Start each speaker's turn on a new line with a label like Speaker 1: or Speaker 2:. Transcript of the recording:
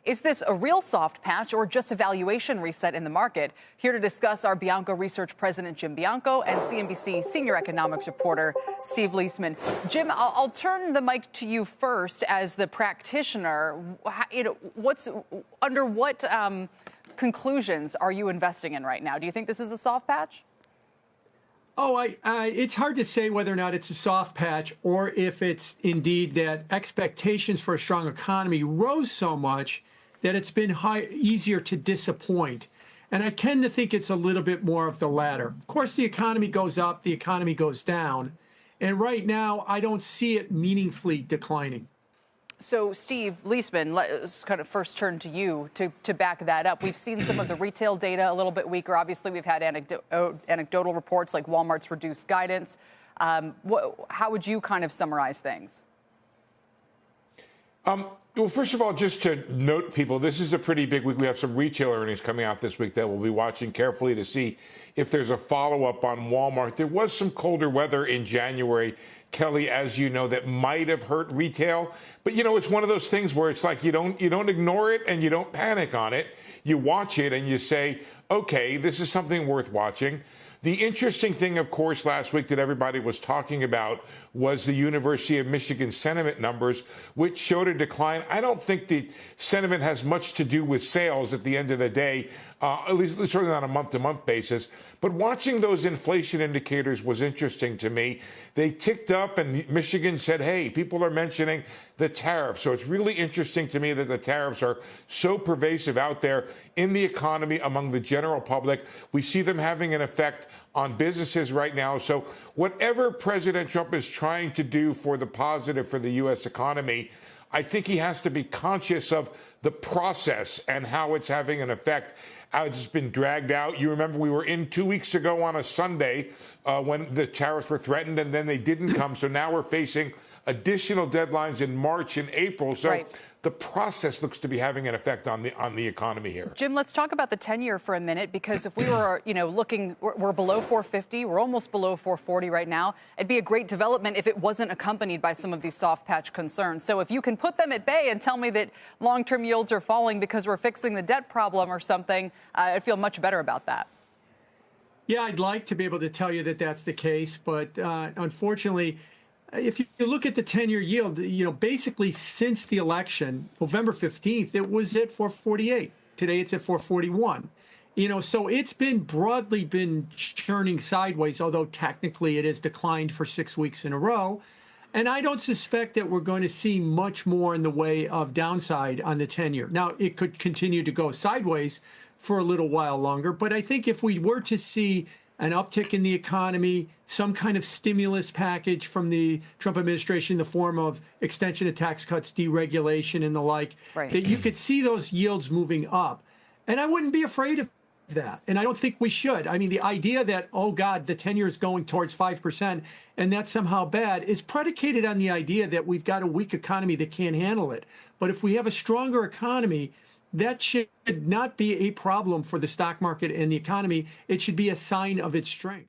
Speaker 1: Is this a real soft patch or just a valuation reset in the market? Here to discuss are Bianco Research President Jim Bianco and CNBC senior economics reporter Steve Liesman. Jim, I'll turn the mic to you first as the practitioner. Under what conclusions are you investing in right now? Do you think this is a soft patch?
Speaker 2: It's hard to say whether or not it's a soft patch or if it's indeed that expectations for a strong economy rose so much that it's been easier to disappoint. And I tend to think it's a little bit more of the latter. Of course, the economy goes up, the economy goes down. And right now, I don't see it meaningfully declining.
Speaker 1: So, Steve Liesman, let's kind of first turn to you to back that up. We've seen some of the retail data a little bit weaker. Obviously, we've had anecdotal reports like Walmart's reduced guidance. How would you kind of summarize things?
Speaker 3: Well, first of all, just to note, people, this is a pretty big week. We have some retail earnings coming out this week that we'll be watching carefully to see if there's a follow-up on Walmart. There was some colder weather in January, Kelly, as you know, that might have hurt retail. But, you know, it's one of those things where it's like you don't ignore it and you don't panic on it. You watch it and you say, OK, this is something worth watching. The interesting thing, of course, last week that everybody was talking about was the University of Michigan sentiment numbers, which showed a decline. I don't think the sentiment has much to do with sales at the end of the day, at least certainly on a month-to-month basis. But watching those inflation indicators was interesting to me. They ticked up, and Michigan said, hey, people are mentioning the tariffs. So it's really interesting to me that the tariffs are so pervasive out there in the economy among the general public. We see them having an effect on businesses right now. So whatever President Trump is trying to do for the positive for the U.S. economy, I think he has to be conscious of the process and how it's having an effect. It's been dragged out. You remember we were in 2 weeks ago on a Sunday when the tariffs were threatened, and then they didn't come. So now we're facing additional deadlines in March and April. So right. The process looks to be having an effect on the economy here.
Speaker 1: Jim, let's talk about the 10-year for a minute, because if we were, looking, we're below 450, we're almost below 440 right now. It'd be a great development if it wasn't accompanied by some of these soft patch concerns. So if you can put them at bay and tell me that long-term yields are falling because we're fixing the debt problem or something, I'd feel much better about that.
Speaker 2: Yeah, I'd like to be able to tell you that that's the case, but unfortunately, if you look at the 10-year yield, basically since the election, November 15th, it was at 448. Today it's at 441. So it's broadly been churning sideways, although technically it has declined for 6 weeks in a row. And I don't suspect that we're going to see much more in the way of downside on the 10-year. Now, it could continue to go sideways for a little while longer, but I think if we were to see an uptick in the economy, some kind of stimulus package from the Trump administration in the form of extension of tax cuts, deregulation, and the like, right, that you could see those yields moving up. And I wouldn't be afraid of that. And I don't think we should. I mean, the idea that, oh, God, the 10-year is going towards 5% and that's somehow bad is predicated on the idea that we've got a weak economy that can't handle it. But if we have a stronger economy, that should not be a problem for the stock market and the economy. It should be a sign of its strength.